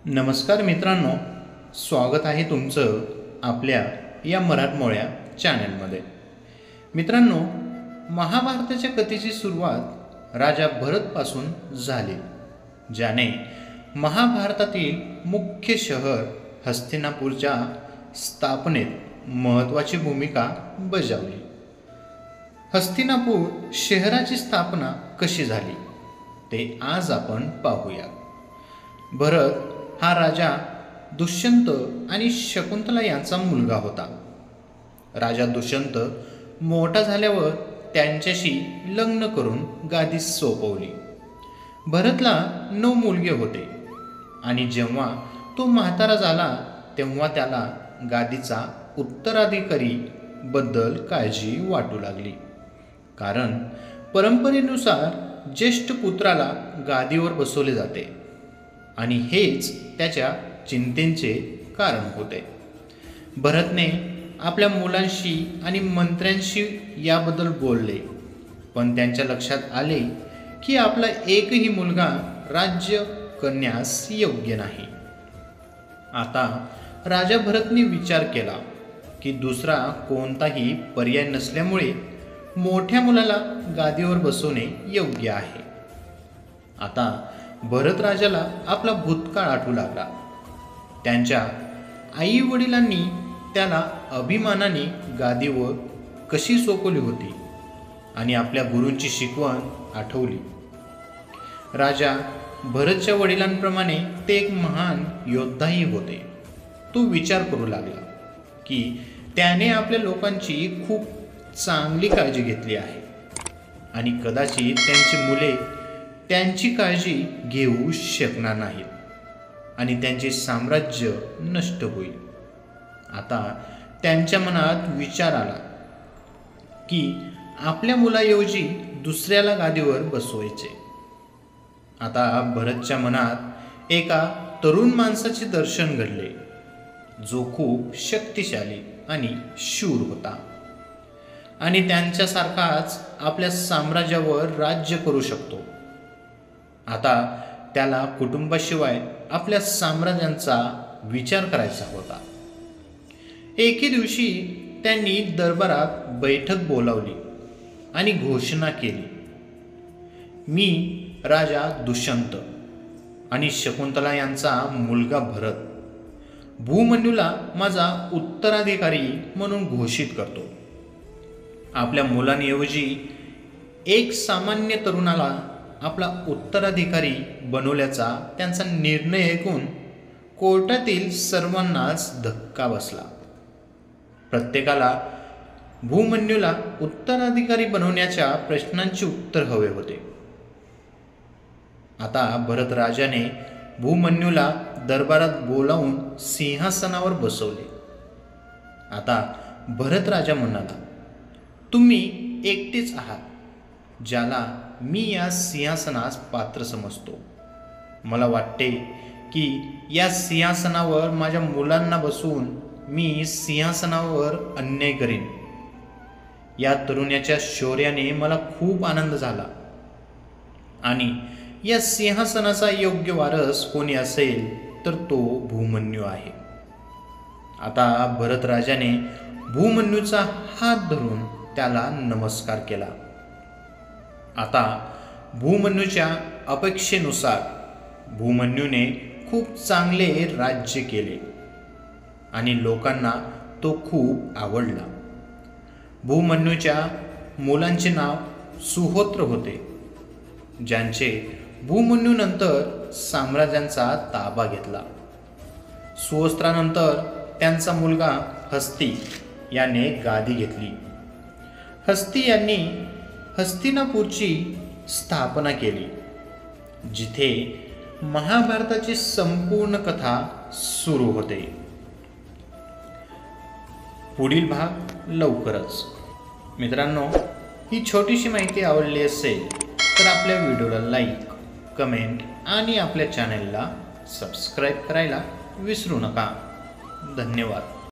नमस्कार मित्रांनो, स्वागत आहे तुमचं आपल्या या मराठमोळ्या चॅनलमध्ये। मित्रांनो, महाभारताच्या कथेची सुरुवात राजा भरतपासून झाली, ज्याने महाभारतातील मुख्य शहर हस्तिनापूरच्या स्थापनेत महत्त्वाची भूमिका बजावली। हस्तिनापूर शहराची स्थापना कशी झाली ते आज आपण पाहूया। भरत हा राजा दुष्यंत आणि शकुंतला यांचा मुलगा होता। राजा दुष्यंत मोठा झाल्यावर त्यांच्याशी लग्न करून गादी सोपवली। भरतला 9 मुलगे होते आणि जेव्हा तो म्हातारा झाला तेव्हा त्याला गादीचा उत्तराधिकारी बद्दल काळजी वाटू लागली, कारण परंपरेनुसार ज्येष्ठ पुत्राला गादीवर बसवले जाते आणि हेच त्याच्या चिंतेचे कारण होते। भरतने आपल्या मुलांशी आणि मंत्र्यांशी याबद्दल बोलले, पण त्यांच्या लक्षात आले की आपला एकही मुलगा राज्य करण्यास योग्य नाही। आता राजा भरतने विचार केला की दुसरा कोणताही पर्याय नसल्यामुळे मोठ्या मुलाला गादीवर बसवणे योग्य आहे। आता भरत राजाला आपला भूतकाळ आठवू लागला। त्यांच्या आई वडिलांनी त्याला अभिमानाने गादीवर कशी सोपवली होती आणि आपल्या गुरूंची शिकवण आठवली। राजा भरतच्या वडिलांप्रमाणे ते एक महान योद्धाही होते। तो विचार करू लागला की त्याने आपल्या लोकांची खूप चांगली काळजी घेतली आहे आणि कदाचित त्यांची मुले त्यांची काळजी घेऊ शकणार नाहीत आणि त्यांचे साम्राज्य नष्ट होईल। आता त्यांच्या मनात विचार आला की आपल्या मुलाऐवजी दुसऱ्याला गादीवर बसवायचे। आता भरतच्या मनात एका तरुण माणसाचे दर्शन घडले, जो खूप शक्तिशाली आणि शूर होता आणि त्यांच्यासारखाच आपल्या साम्राज्यावर राज्य करू शकतो। आता त्याला कुटुंबाशिवाय आपल्या साम्राज्याचा विचार करायचा होता। एके दिवशी त्यांनी दरबारात बैठक बोलावली आणि घोषणा केली, मी राजा दुष्यंत आणि शकुंतला यांचा मुलगा भरत भूमन्यूला माझा उत्तराधिकारी म्हणून घोषित करतो। आपल्या मुलांऐवजी एक सामान्य तरुणाला आपला उत्तराधिकारी बनवल्याचा त्यांचा निर्णय ऐकून कोर्टातील सर्वांनाच धक्का बसला। प्रत्येकाला भूमन्यूला उत्तराधिकारी बनवण्याच्या प्रश्नांचे उत्तर हवे होते। आता भरत राजाने भूमन्यूला दरबारात बोलावून सिंहासनावर बसवले। आता भरत राजा म्हणाला, तुम्ही एकटेच आहात ज्याला मी या सिंहासनास पात्र समजतो। मला वाटते की या सिंहासनावर माझ्या मुलांना बसवून मी सिंहासनावर अन्याय करीन। या तरुणाच्या शौर्याने मला खूप आनंद झाला आणि या सिंहासनाचा योग्य वारस कोणी असेल तर तो भूमन्यू आहे। आता भरत राजाने भूमन्यूचा हात धरून त्याला नमस्कार केला। आता भूमन्यूच्या अपेक्षेनुसार भूमन्यूने खूप चांगले राज्य केले आणि लोकांना तो खूप आवडला। भूमन्यूच्या मुलांचे नाव सुहोत्र होते, ज्यांचे भूमन्यूनंतर साम्राज्यांचा ताबा घेतला। सुहोत्रानंतर त्यांचा मुलगा हस्ती याने गादी घेतली। हस्ती यांनी हस्तिनापूरची स्थापना केली, जिथे महाभारताची संपूर्ण कथा सुरू होते। पुढील भाग लवकरच। मित्रांनो, ही छोटीशी माहिती आवडली असेल तर आपल्या व्हिडिओला लाईक, कमेंट आणि आपल्या चॅनलला सबस्क्राईब करायला विसरू नका। धन्यवाद।